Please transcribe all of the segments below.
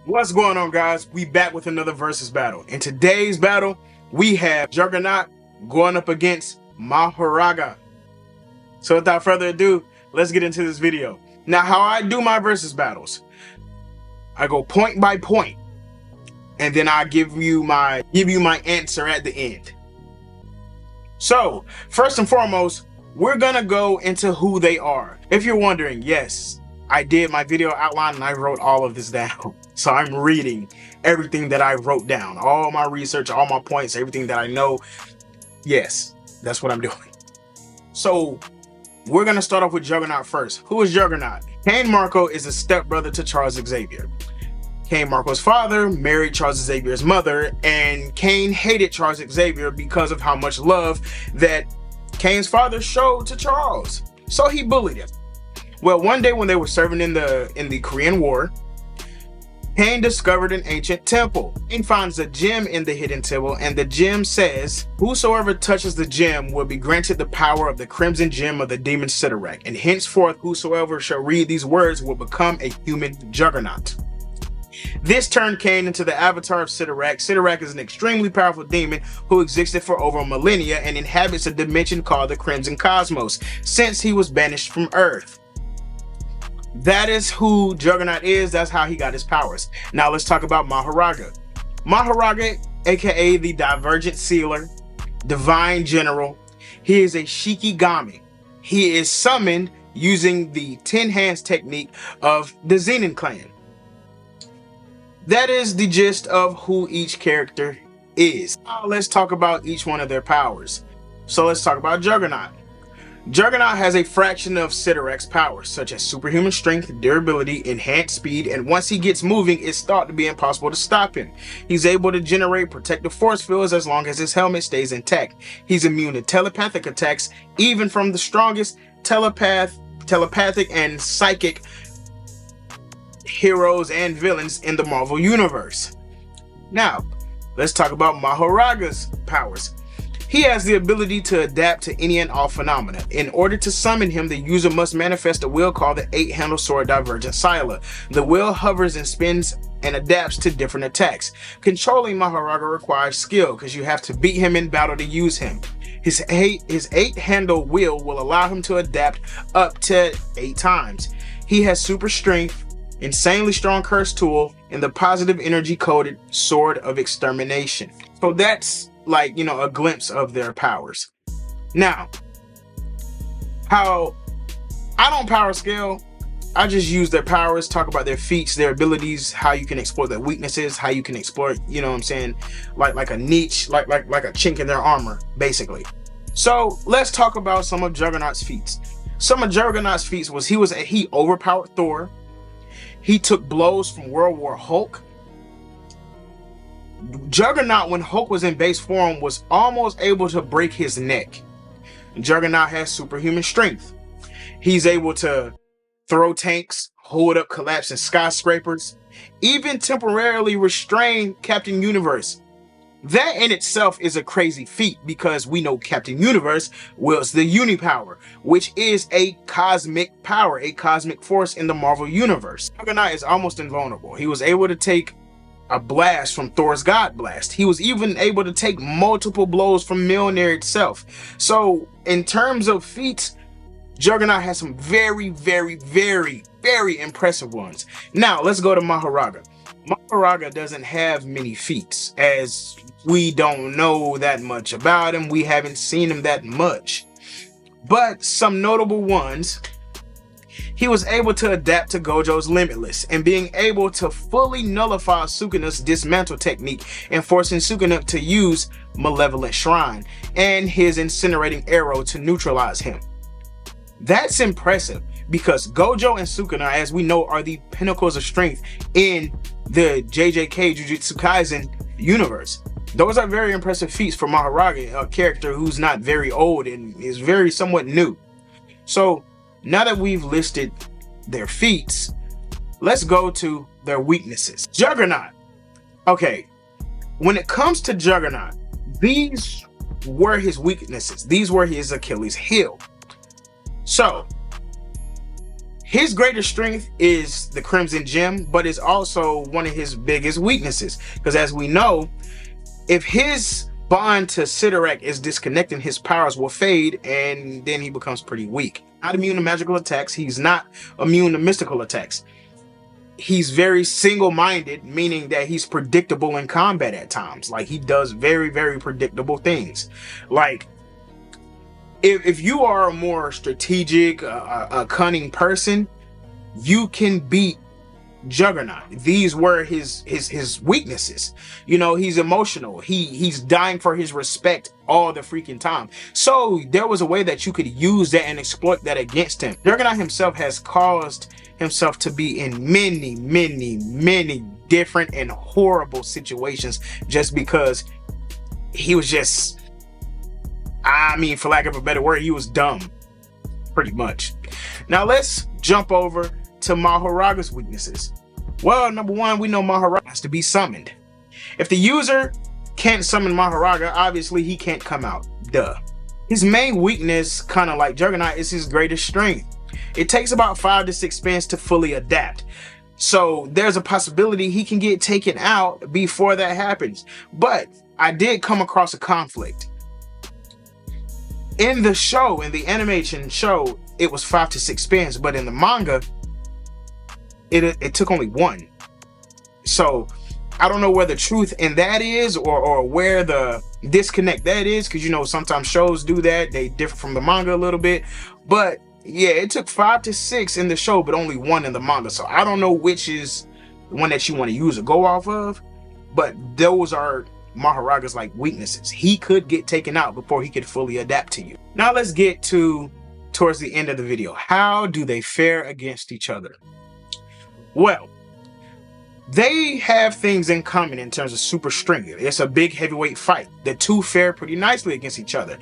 What's going on, guys? We back with another versus battle. In today's battle, we have Juggernaut going up against Mahoraga. So without further ado, let's get into this video. Now, how I do my versus battles, I go point by point, and then I give you my answer at the end. So first and foremost, we're gonna go into who they are. If you're wondering, yes, I did my video outline and I wrote all of this down. So I'm reading everything that I wrote down, all my research, all my points, everything that I know. Yes, that's what I'm doing. So we're gonna start off with Juggernaut first. Who is Juggernaut? Cain Marko is a stepbrother to Charles Xavier. Cain Marko's father married Charles Xavier's mother, and Cain hated Charles Xavier because of how much love that Cain's father showed to Charles. So he bullied him. Well, one day when they were serving in the Korean War, Cain discovered an ancient temple and finds a gem in the hidden temple, and the gem says, "Whosoever touches the gem will be granted the power of the crimson gem of the demon Sidorak, and henceforth whosoever shall read these words will become a human juggernaut." This turned Cain into the avatar of Sidorak. Sidorak is an extremely powerful demon who existed for over a millennia and inhabits a dimension called the Crimson Cosmos since he was banished from Earth. That is who Juggernaut is. That's how he got his powers. Now let's talk about Mahoraga. Mahoraga, aka the Divergent Sealer, Divine General. He is a Shikigami. He is summoned using the 10 hands technique of the Zenin clan. That is the gist of who each character is. Now let's talk about each one of their powers. So let's talk about Juggernaut. Juggernaut has a fraction of Sidorak's powers, such as superhuman strength, durability, enhanced speed, and once he gets moving, it's thought to be impossible to stop him. He's able to generate protective force fields as long as his helmet stays intact. He's immune to telepathic attacks, even from the strongest telepathic and psychic heroes and villains in the Marvel Universe. Now, let's talk about Mahoraga's powers. He has the ability to adapt to any and all phenomena. In order to summon him, the user must manifest a wheel called the 8-handled sword Divergent Scylla. The wheel hovers and spins and adapts to different attacks. Controlling Mahoraga requires skill because you have to beat him in battle to use him. His 8-handled wheel will allow him to adapt up to 8 times. He has super strength, insanely strong curse tool, and the positive energy coded sword of extermination. So that's like, a glimpse of their powers. Now, how I don't power scale, I just use their powers, talk about their feats, their abilities, how you can explore their weaknesses, how you can exploit, like a niche, like a chink in their armor, basically. So let's talk about some of Juggernaut's feats. Some of Juggernaut's feats was he overpowered Thor. He took blows from World War Hulk. Juggernaut, when Hulk was in base form, was almost able to break his neck. Juggernaut has superhuman strength. He's able to throw tanks, hold up collapsing skyscrapers, even temporarily restrain Captain Universe. That in itself is a crazy feat because we know Captain Universe wields the Unipower, which is a cosmic power, a cosmic force in the Marvel Universe. Juggernaut is almost invulnerable. He was able to take a blast from Thor's God Blast. He was even able to take multiple blows from Mjolnir itself. So in terms of feats, Juggernaut has some very, very, very, very impressive ones. Now let's go to Mahoraga. Mahoraga doesn't have many feats, as we don't know that much about him. We haven't seen him that much. But some notable ones: he was able to adapt to Gojo's Limitless and being able to fully nullify Sukuna's dismantle technique and forcing Sukuna to use Malevolent Shrine and his incinerating arrow to neutralize him. That's impressive because Gojo and Sukuna, as we know, are the pinnacles of strength in the JJK Jujutsu Kaisen universe. Those are very impressive feats for Mahoraga, a character who's not very old and is very somewhat new. So now that we've listed their feats, let's go to their weaknesses. Juggernaut. Okay, when it comes to Juggernaut, these were his weaknesses. These were his Achilles heel. So His greatest strength is the Crimson Gem, but it's also one of his biggest weaknesses. Because as we know, if his bond to Sidorak is disconnected, his powers will fade, and then he becomes pretty weak. Not immune to magical attacks. He's not immune to mystical attacks. He's very single-minded, meaning that he's predictable in combat at times. Like, he does very, very predictable things. Like, if you are a more strategic, a cunning person, you can beat Juggernaut. These were his weaknesses. You know, he's emotional. He's dying for his respect all the freaking time. So there was a way that you could use that and exploit that against him. Juggernaut himself has caused himself to be in many, many, many different and horrible situations just because he was just, I mean, for lack of a better word, he was dumb, pretty much. Now let's jump over to Mahoraga's weaknesses. Well, number one, we know Mahoraga has to be summoned. If the user can't summon Mahoraga, obviously he can't come out. Duh. His main weakness, kind of like Juggernaut, is his greatest strength. It takes about 5 to 6 spins to fully adapt. So there's a possibility he can get taken out before that happens. But I did come across a conflict. In the show, in the animation show, it was 5 to 6 spins, but in the manga, it took only 1. So I don't know where the truth in that is, or where the disconnect that is, because you know sometimes shows do that, they differ from the manga a little bit. But yeah, it took 5 to 6 in the show, but only 1 in the manga. So I don't know which is the one that you want to use or go off of, but those are Mahoraga's like weaknesses. He could get taken out before he could fully adapt to you. Now let's get towards the end of the video. How do they fare against each other? Well, they have things in common in terms of super strength. It's a big heavyweight fight. The two fare pretty nicely against each other.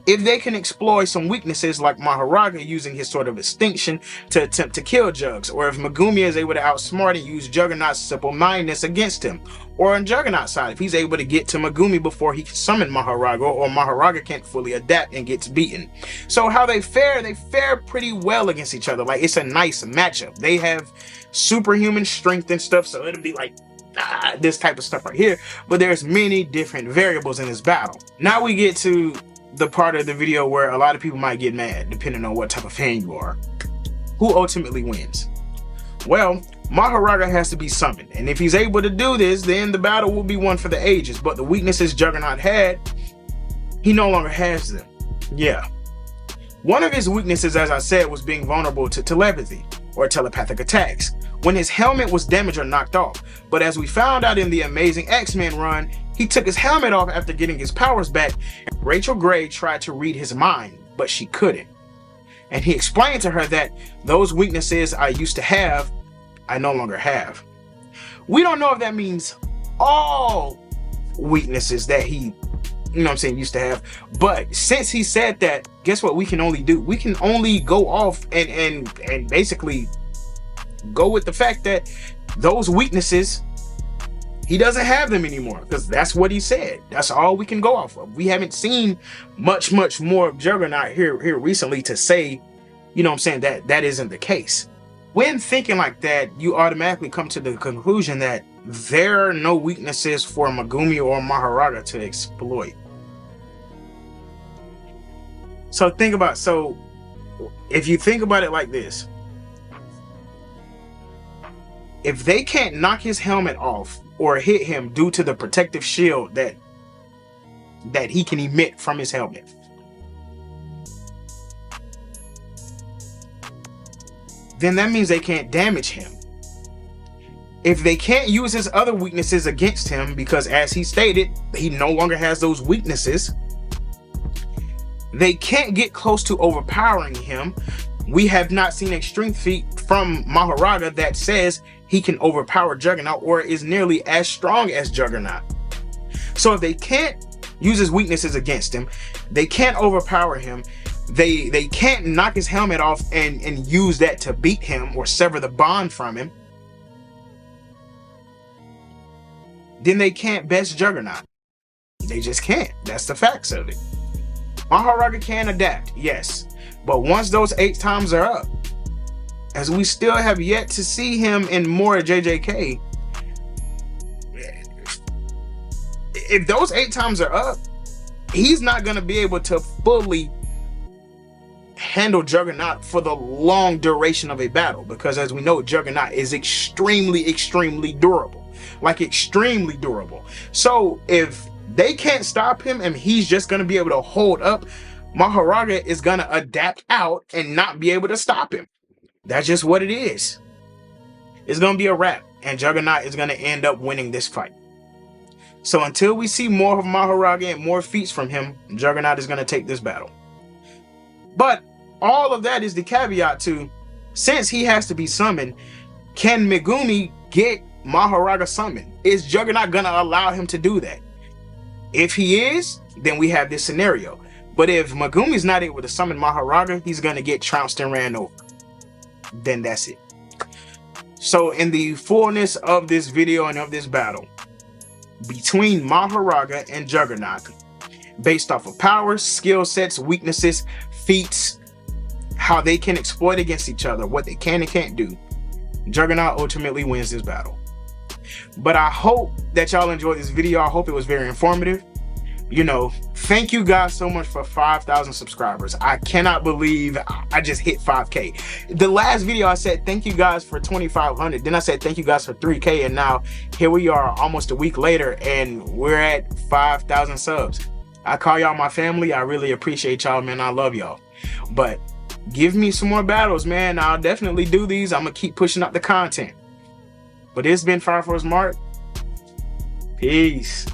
If they can exploit some weaknesses like Mahoraga using his sort of extinction to attempt to kill Jugs, or if Megumi is able to outsmart and use Juggernaut's simple-mindedness against him, or on Juggernaut's side, if he's able to get to Megumi before he can summon Mahoraga, or Mahoraga can't fully adapt and gets beaten. So how they fare pretty well against each other. Like, it's a nice matchup. They have superhuman strength and stuff, so it'll be like this type of stuff right here. But there's many different variables in this battle. Now we get to the part of the video where a lot of people might get mad, depending on what type of fan you are. Who ultimately wins? Well, Mahoraga has to be summoned, and if he's able to do this, then the battle will be one for the ages. But the weaknesses Juggernaut had, he no longer has them. Yeah. One of his weaknesses, as I said, was being vulnerable to telepathy, or telepathic attacks, when his helmet was damaged or knocked off. But as we found out in the Amazing X-Men run, he took his helmet off after getting his powers back. Rachel Gray tried to read his mind, but she couldn't. And he explained to her that those weaknesses I used to have, I no longer have. We don't know if that means all weaknesses that he, you know what I'm saying, used to have. But since he said that, guess what we can only do? We can only go off and basically go with the fact that those weaknesses, he doesn't have them anymore, because that's what he said. That's all we can go off of. We haven't seen much more of Juggernaut here recently to say, you know what I'm saying, that isn't the case. When thinking like that, you automatically come to the conclusion that there are no weaknesses for Megumi or Mahoraga to exploit. So if you think about it like this, if they can't knock his helmet off or hit him due to the protective shield that he can emit from his helmet, then that means they can't damage him. If they can't use his other weaknesses against him, because as he stated, he no longer has those weaknesses, they can't get close to overpowering him. We have not seen a strength feat from Mahoraga that says he can overpower Juggernaut or is nearly as strong as Juggernaut. So if they can't use his weaknesses against him, they can't overpower him, they can't knock his helmet off and use that to beat him or sever the bond from him, then they can't best Juggernaut. They just can't. That's the facts of it. Mahoraga can adapt, yes, but once those 8 times are up, as we still have yet to see him in more JJK. If those 8 times are up, he's not going to be able to fully handle Juggernaut for the long duration of a battle, because as we know, Juggernaut is extremely durable, like extremely durable. So if they can't stop him and he's just going to be able to hold up, Mahoraga is going to adapt out and not be able to stop him. That's just what it is. It's going to be a wrap, and Juggernaut is going to end up winning this fight. So until we see more of Mahoraga and more feats from him, Juggernaut is going to take this battle. But all of that is the caveat to, since he has to be summoned, can Megumi get Mahoraga summoned? Is Juggernaut going to allow him to do that? If he is, then we have this scenario. But if Megumi's not able to summon Mahoraga, he's going to get trounced and ran over. Then that's it. So in the fullness of this video and of this battle, between Mahoraga and Juggernaut, based off of powers, skill sets, weaknesses, feats, how they can exploit against each other, what they can and can't do, Juggernaut ultimately wins this battle. But I hope that y'all enjoyed this video. I hope it was very informative. You know, thank you guys so much for 5,000 subscribers. I cannot believe I just hit 5K. The last video I said thank you guys for 2,500. Then I said thank you guys for 3K. And now here we are almost a week later and we're at 5,000 subs. I call y'all my family. I really appreciate y'all, man. I love y'all. But give me some more battles, man. I'll definitely do these. I'm going to keep pushing out the content. But it's been Fire Force Mark. Peace.